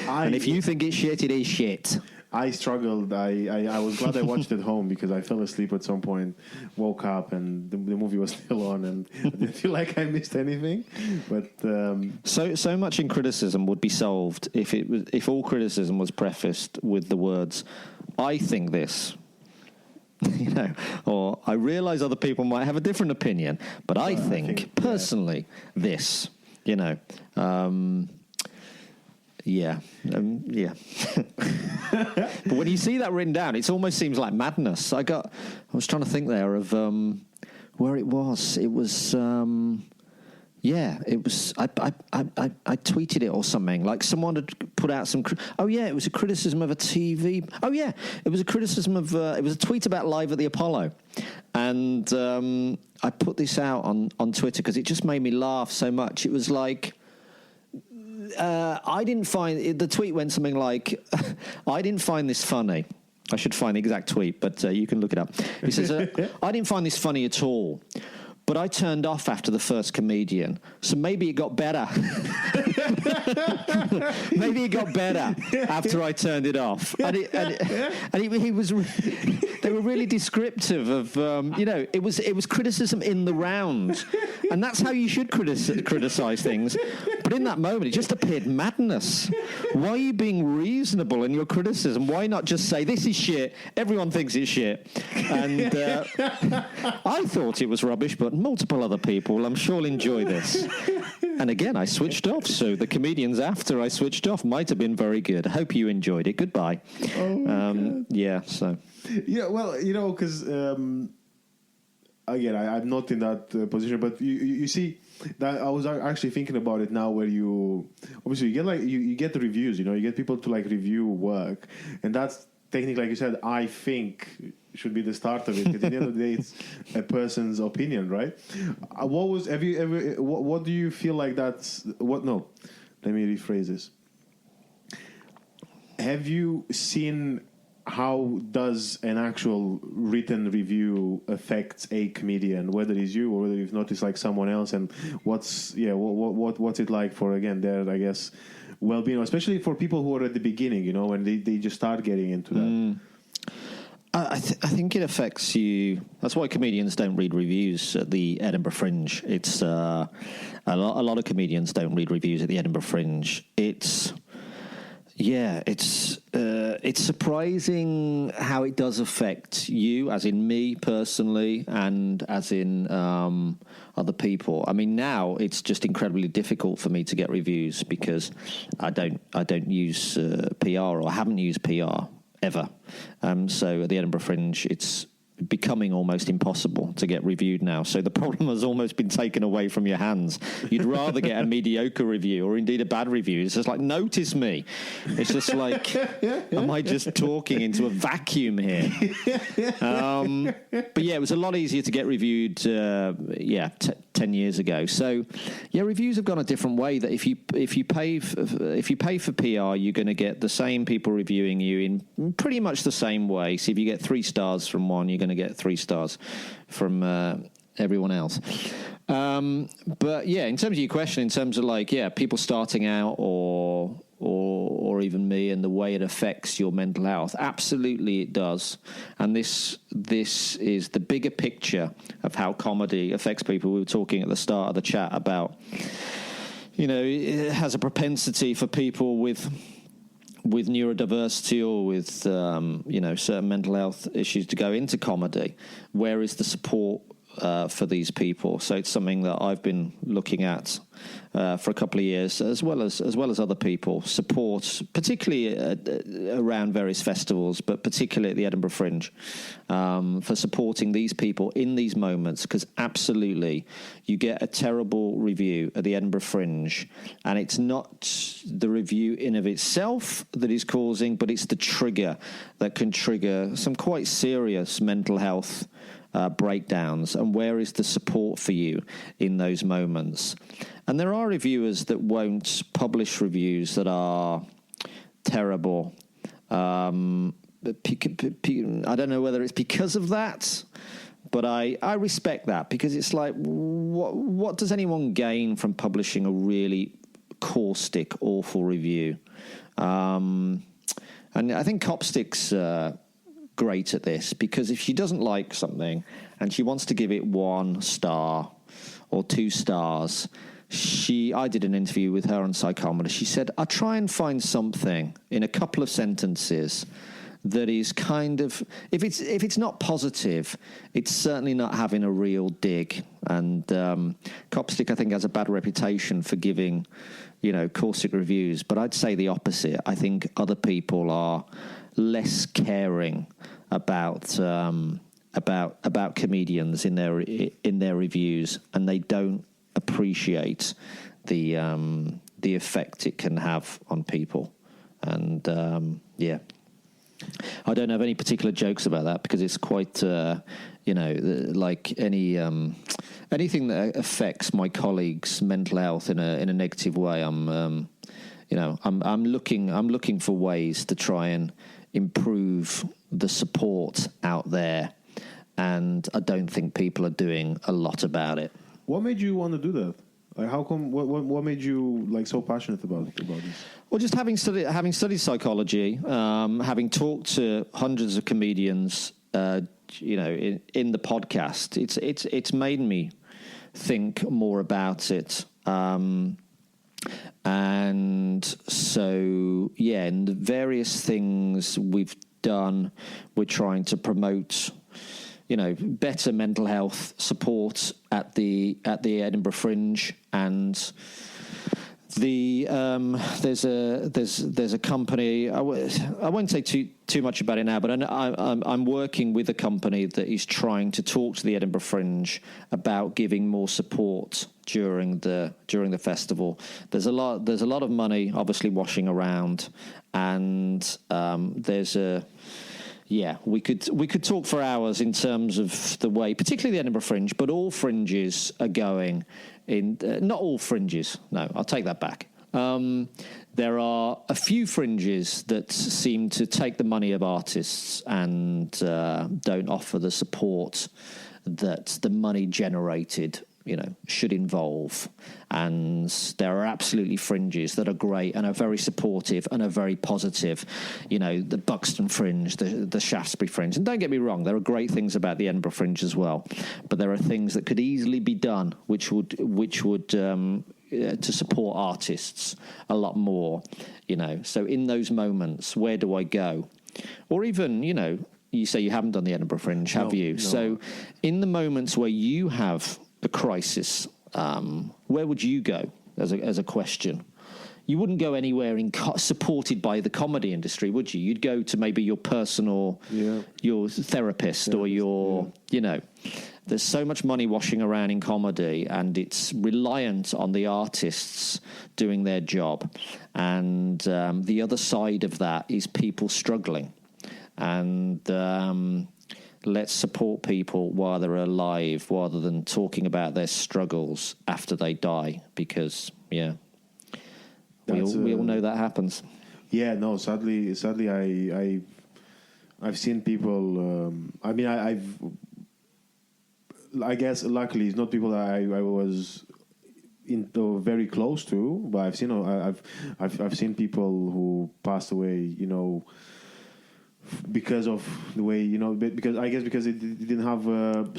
And if you think it's shit, it is shit. I struggled. I was glad I watched it home because I fell asleep at some point, woke up, and the movie was still on, and I didn't feel like I missed anything. But so much in criticism would be solved if all criticism was prefaced with the words, "I think this." Or I realize other people might have a different opinion, but I think personally this, But when you see that written down, it almost seems like madness. I was trying to think there of where it was. It was. It was. I tweeted it or something. Like someone had put out some. It was a criticism of a TV. It was a criticism of. It was a tweet about Live at the Apollo, and I put this out on Twitter because it just made me laugh so much. It was like. I didn't find the tweet went something like, "I didn't find this funny." I should find the exact tweet, but you can look it up. He says, "I didn't find this funny at all. But I turned off after the first comedian, so maybe it got better." Maybe it got better after I turned it off. And he was. They were really descriptive of, it was criticism in the round, and that's how you should criticize things. But in that moment, it just appeared madness. Why are you being reasonable in your criticism? Why not just say this is shit? Everyone thinks it's shit, and I thought it was rubbish, but multiple other people, I'm sure, will enjoy this. And again, I switched off. So the comedians after I switched off might have been very good. I hope you enjoyed it. Goodbye. Oh, yeah, so. Yeah, well, because again, I'm not in that position, but you see that I was actually thinking about it now, where you obviously you get you get the reviews, you get people to review work, and that's technically, like you said, I think should be the start of it, because at the end of the day, it's a person's opinion, right? What do you feel like that's what? No, let me rephrase this. Have you seen how does an actual written review affect a comedian, whether it's you or whether you've noticed someone else, and what's it like for, again, their, I guess, well-being, especially for people who are at the beginning, when they just start getting into that. I think it affects you. That's why comedians don't read reviews at the Edinburgh Fringe. It's a lot of comedians don't read reviews at the Edinburgh Fringe. It's surprising how it does affect you, as in me personally, and as in other people. I mean, now it's just incredibly difficult for me to get reviews because I don't use PR, or I haven't used PR ever. So at the Edinburgh Fringe, it's becoming almost impossible to get reviewed now. So the problem has almost been taken away from your hands. You'd rather get a mediocre review, or indeed a bad review. It's just notice me. It's just am I just talking into a vacuum here? But yeah, it was a lot easier to get reviewed 10 years ago. So yeah, reviews have gone a different way, that if you pay for PR, you're going to get the same people reviewing you in pretty much the same way. So if you get 3 stars from one, you're going to get 3 stars from everyone else. But yeah, in terms of your question, in terms of people starting out, or even me, and the way it affects your mental health, absolutely it does. And this is the bigger picture of how comedy affects people. We were talking at the start of the chat about, it has a propensity for people with neurodiversity, or with certain mental health issues, to go into comedy. Where is the support for these people? So it's something that I've been looking at for a couple of years, as well as other people. Support, particularly around various festivals, but particularly at the Edinburgh Fringe, for supporting these people in these moments. Because absolutely, you get a terrible review at the Edinburgh Fringe, and it's not the review in of itself that is causing, but it's the trigger that can trigger some quite serious mental health breakdowns. And where is the support for you in those moments? And there are reviewers that won't publish reviews that are terrible. I don't know whether it's because of that, but I respect that, because it's what does anyone gain from publishing a really caustic, awful review? And I think Copstick's great at this, because if she doesn't like something and she wants to give it 1 star or 2 stars, I did an interview with her on Psychometer. She said, I try and find something in a couple of sentences that is kind of, if it's not positive, it's certainly not having a real dig. And Copstick, I think, has a bad reputation for giving, caustic reviews. But I'd say the opposite. I think other people are less caring about comedians in their reviews, and they don't appreciate the effect it can have on people. And I don't have any particular jokes about that, because it's quite like anything that affects my colleagues' mental health in a negative way. I'm looking for ways to try and improve the support out there, and I don't think people are doing a lot about it. What made you want to do that? How come? What made you so passionate about this? Well, just having studied psychology, having talked to hundreds of comedians, in the podcast, it's made me think more about it. And so, in the various things we've done, we're trying to promote, better mental health support at the Edinburgh Fringe, and there's a company. I won't say too much about it now, but I'm working with a company that is trying to talk to the Edinburgh Fringe about giving more support during the festival. There's a lot of money obviously washing around, and we could talk for hours in terms of the way, particularly the Edinburgh Fringe, but all fringes are going in. Not all fringes. No, I'll take that back. There are a few fringes that seem to take the money of artists and don't offer the support that the money generated should involve. And there are absolutely fringes that are great and are very supportive and are very positive. The Buxton Fringe, the Shaftesbury Fringe. And don't get me wrong, there are great things about the Edinburgh Fringe as well. But there are things that could easily be done which would to support artists a lot more. So in those moments, where do I go? Or even, you say you haven't done the Edinburgh Fringe, have you? No. So in the moments where you have a crisis, where would you go as a question? You wouldn't go anywhere supported by the comedy industry, would you? You'd go to maybe your personal, your therapist or your, there's so much money washing around in comedy, and it's reliant on the artists doing their job. And the other side of that is people struggling. And let's support people while they're alive rather than talking about their struggles after they die, because, we all know that happens. Yeah, no, sadly, I've seen people, I guess luckily it's not people that I was very close to, but I've seen people who passed away, because of the way, because they didn't have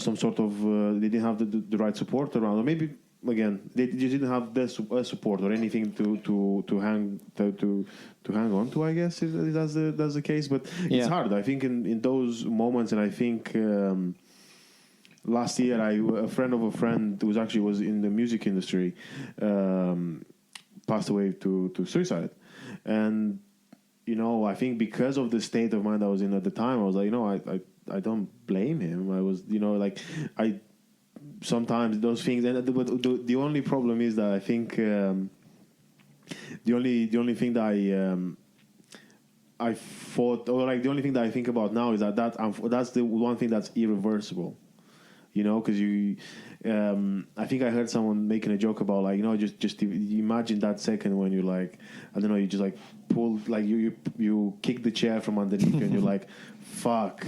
some sort of they didn't have the right support around, or maybe again they just didn't have the support or anything to hang on to. I guess that's the case, but it's hard. I think in those moments, and I think. Last year, a friend of a friend who was in the music industry passed away to suicide, and I think because of the state of mind I was in at the time, I was like, I don't blame him. I was, sometimes those things, and the only problem is that I think the only thing that I thought, or like the only thing that I think about now is that's the one thing that's irreversible. Because I think I heard someone making a joke about just imagine that second when you you just pull you kick the chair from underneath you and you're like, fuck.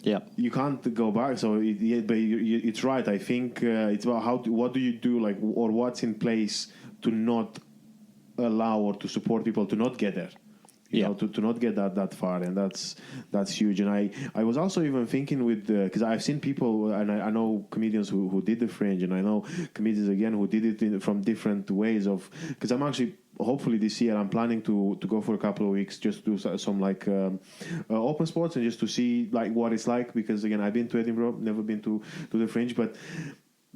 Yeah, you can't go back. So but it's right. I think it's about what do you do or what's in place to not allow or to support people to not get there. To not get that far, and that's huge. And I was also even thinking with because I've seen people, and I know comedians who did the Fringe, and I know comedians again who did it from different ways of. Because I'm actually hopefully this year I'm planning to go for a couple of weeks just to do some open sports and just to see what it's like. Because again, I've been to Edinburgh, never been to the Fringe, but.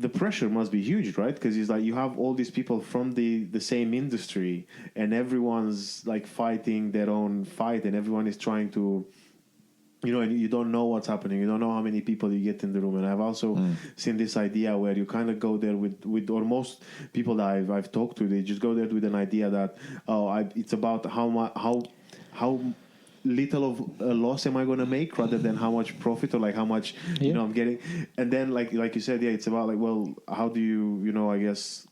The pressure must be huge, right? Because it's you have all these people from the same industry, and everyone's fighting their own fight, and everyone is trying to, and you don't know what's happening. You don't know how many people you get in the room. And I've also seen this idea where you kind of go there with or most people that I've talked to, they just go there with an idea that it's about how little of a loss am I going to make rather than how much profit or how much I'm getting. And then like you said, it's about how do you I guess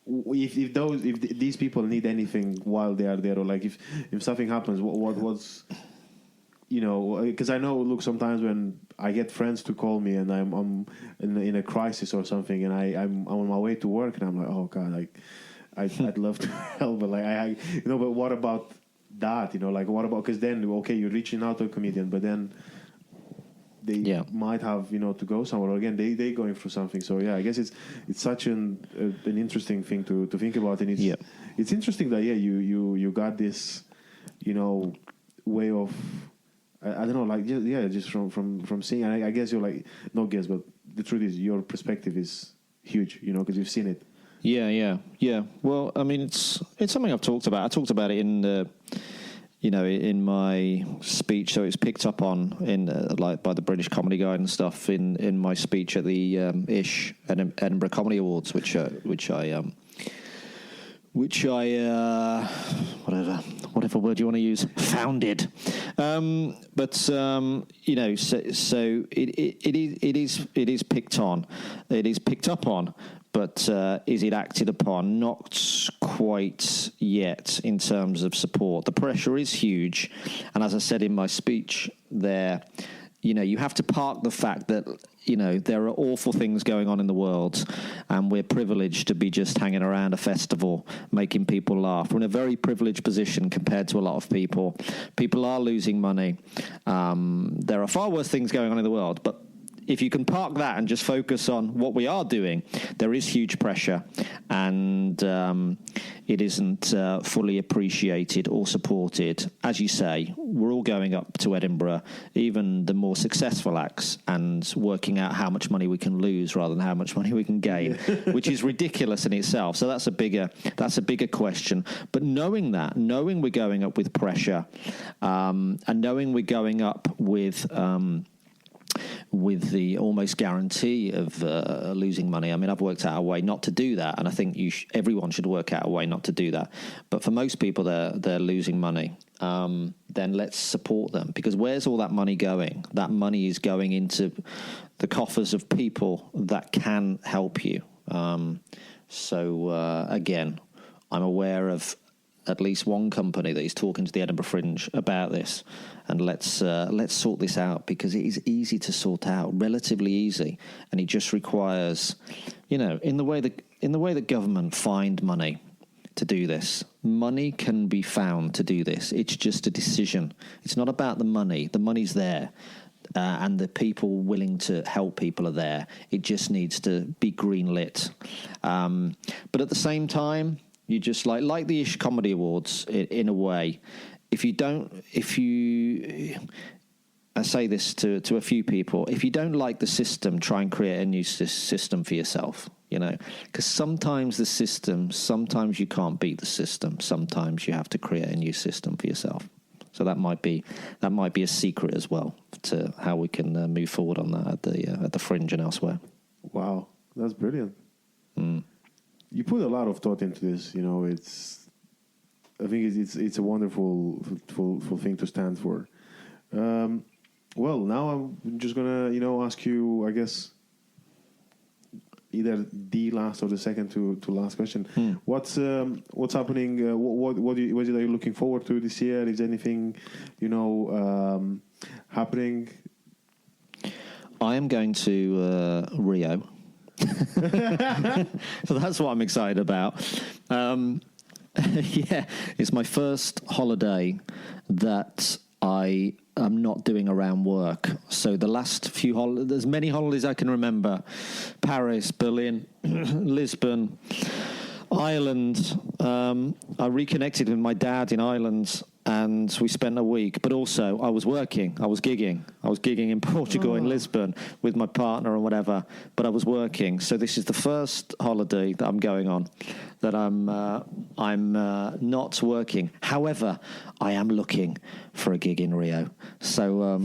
if these people need anything while they are there, or if something happens, what's because I know, look, sometimes when I get friends to call me and I'm in a crisis or something, and I'm on my way to work and I'm like, oh God, I'd love to help, but but what about that? What about, because then you're reaching out to a comedian, but then they might have to go somewhere, or again they going through something. So I guess it's such an interesting thing to think about, and it's interesting that you got this way of I don't know, like just from seeing. I guess you're like not guess, but the truth is your perspective is huge, because you've seen it. Yeah. Well, I mean, it's something I've talked about. I talked about it in the, in my speech. So it's picked up on in like by the British Comedy Guide and stuff in my speech at the Edinburgh Comedy Awards, which I whatever word you want to use, founded. So it is picked on, it is picked up on, but is it acted upon? Not quite yet in terms of support. The pressure is huge, and as I said in my speech there, you have to park the fact that, there are awful things going on in the world, and we're privileged to be just hanging around a festival, making people laugh. We're in a very privileged position compared to a lot of people. People are losing money. There are far worse things going on in the world, but if you can park that and just focus on what we are doing, there is huge pressure, and it isn't fully appreciated or supported. As you say, we're all going up to Edinburgh, even the more successful acts, and working out how much money we can lose rather than how much money we can gain, which is ridiculous in itself. So that's a bigger question. But knowing we're going up with pressure, and knowing we're going up with the almost guarantee of losing money. I mean, I've worked out a way not to do that, and I think everyone should work out a way not to do that. But for most people, they're losing money. Then let's support them, because where's all that money going? That money is going into the coffers of people that can help you. Again, I'm aware of at least one company that is talking to the Edinburgh Fringe about this, and let's sort this out, because it is easy to sort out, relatively easy, and it just requires, in the way that government find money to do this. Money can be found to do this. It's just a decision. It's not about the money. The money's there. And the people willing to help people are there. It just needs to be green-lit. But at the same time, you just like the Ish Comedy Awards in a way. I say this to a few people, if you don't like the system, try and create a new system for yourself, because sometimes you can't beat the system. Sometimes you have to create a new system for yourself. So that might be a secret as well to how we can move forward on that at the Fringe and elsewhere. Wow, that's brilliant. You put a lot of thought into this. I think it's a wonderful thing to stand for. Well, now I'm just gonna ask you, I guess, either the last or the second to last question. What's happening? What are you looking forward to this year? Is anything happening? I am going to Rio. So that's what I'm excited about. It's my first holiday that I am not doing around work. So the last few holidays, there's many holidays I can remember: Paris, Berlin, Lisbon, Ireland. I reconnected with my dad in Ireland, and we spent a week. But also, I was working. I was gigging in Portugal, in Lisbon, with my partner and whatever. But I was working. So this is the first holiday that I'm going on that I'm not working. However, I am looking for a gig in Rio. So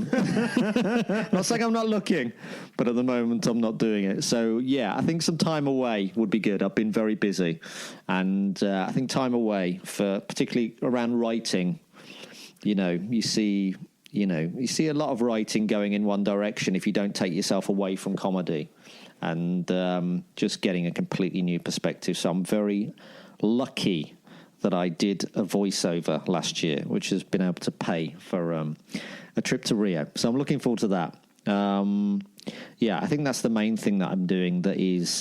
not saying I'm not looking, but at the moment I'm not doing it. So yeah, I think some time away would be good. I've been very busy, and I think time away for particularly around writing. You see a lot of writing going in one direction if you don't take yourself away from comedy, and just getting a completely new perspective. So I'm very lucky that I did a voiceover last year, which has been able to pay for a trip to Rio. So I'm looking forward to that. I think that's the main thing that I'm doing that is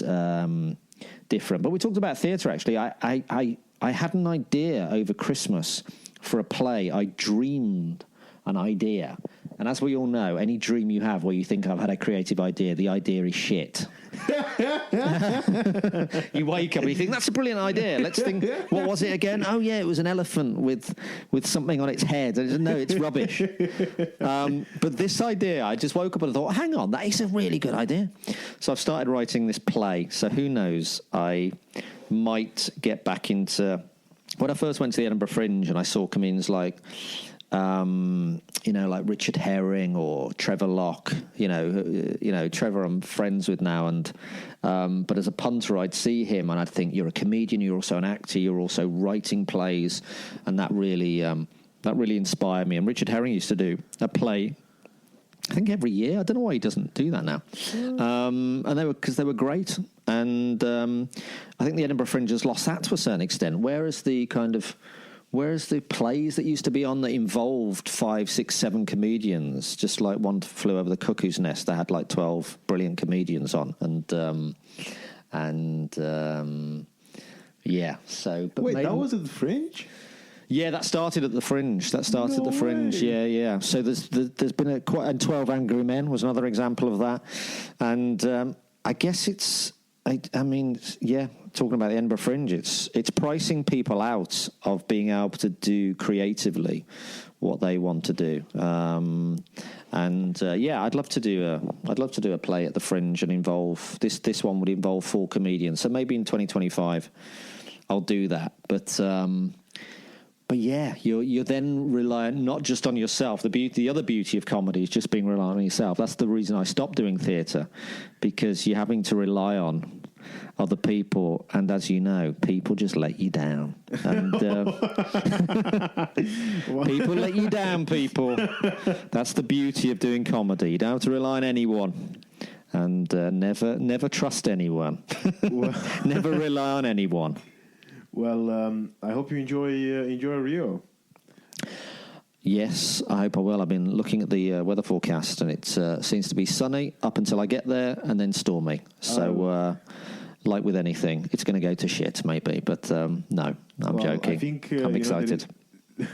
different. But we talked about theatre, actually. I had an idea over Christmas for a play. I dreamed an idea, And as we all know, any dream you have where you think I've had a creative idea, the idea is shit. You wake up and you think, that's a brilliant idea. Let's think, what was it again? Oh, yeah, it was an elephant with something on its head. And no, it's rubbish. But this idea, I just woke up and I thought, hang on, that is a really good idea. So I've started writing this play. So who knows, I might get back into... When I first went to the Edinburgh Fringe and I saw comedians like... like Richard Herring or Trevor Locke, Trevor I'm friends with now, and but as a punter I'd see him and I'd think, you're a comedian, you're also an actor, you're also writing plays, and that really inspired me. And Richard Herring used to do a play, I think every year. I don't know why he doesn't do that now. And they were great. And I think the Edinburgh Fringe has lost that to a certain extent. Whereas the plays that used to be on that involved 5, 6, 7 comedians, just like One Flew Over the Cuckoo's Nest, they had like 12 brilliant comedians on, yeah. So, but wait, that was at the Fringe? Yeah, that started at the Fringe. At the Fringe. Yeah. So there's been and 12 Angry Men was another example of that, and I guess it's. I mean, yeah, talking about the Edinburgh Fringe, it's pricing people out of being able to do creatively what they want to do. I'd love to do a play at the Fringe and involve this one would involve 4 comedians. So maybe in 2025 I'll do that. But yeah, you're then reliant not just on yourself. The other beauty of comedy is just being reliant on yourself. That's the reason I stopped doing theatre, because you're having to rely on other people, and as you know, people just let you down. And people let you down. People. That's the beauty of doing comedy. You don't have to rely on anyone, and never trust anyone. Never rely on anyone. Well, I hope you enjoy Rio. Yes, I hope I will. I've been looking at the weather forecast, and it seems to be sunny up until I get there, and then stormy. So, like with anything, it's going to go to shit, maybe. But no, I'm joking. I think, I'm excited.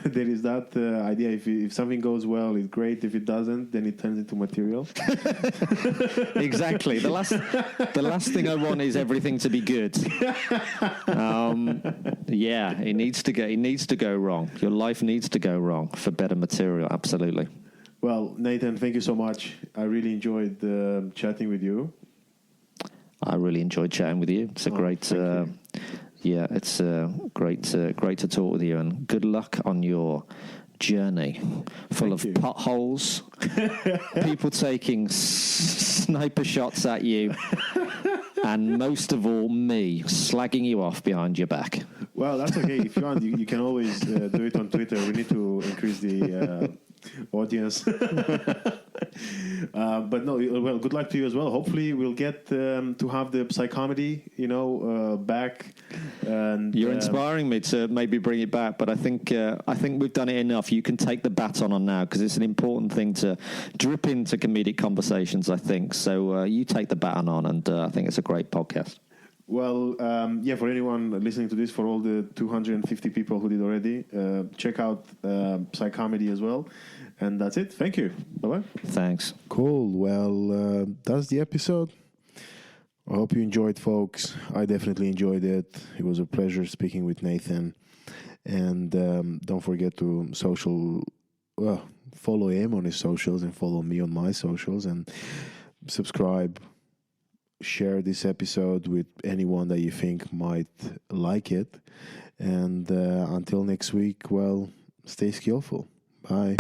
There is that idea. If something goes well, it's great. If it doesn't, then it turns into material. Exactly. The last thing I want is everything to be good. Yeah, it needs to go wrong. Your life needs to go wrong for better material. Absolutely. Well, Nathan, thank you so much. I really enjoyed chatting with you. I really enjoyed chatting with you. It's a great. Yeah, it's great to talk with you, and good luck on your journey, full of potholes, people taking sniper shots at you, and most of all, me slagging you off behind your back. Well, that's okay. If you want, you can always do it on Twitter. We need to increase the audience. But no, well, good luck to you as well. Hopefully we'll get to have the psychomedy, back. And you're inspiring me to maybe bring it back, but I think we've done it enough. You can take the baton on now, because it's an important thing to drip into comedic conversations, I think. So you take the baton on, and I think it's a great podcast. Well, for anyone listening to this, for all the 250 people who did already, check out Psychomedy as well. And that's it. Thank you. Bye-bye. Thanks. Cool. Well, that's the episode. I hope you enjoyed, folks. I definitely enjoyed it. It was a pleasure speaking with Nathan. And don't forget to follow him on his socials and follow me on my socials, and subscribe. Share this episode with anyone that you think might like it. And until next week, well, stay skillful. Bye.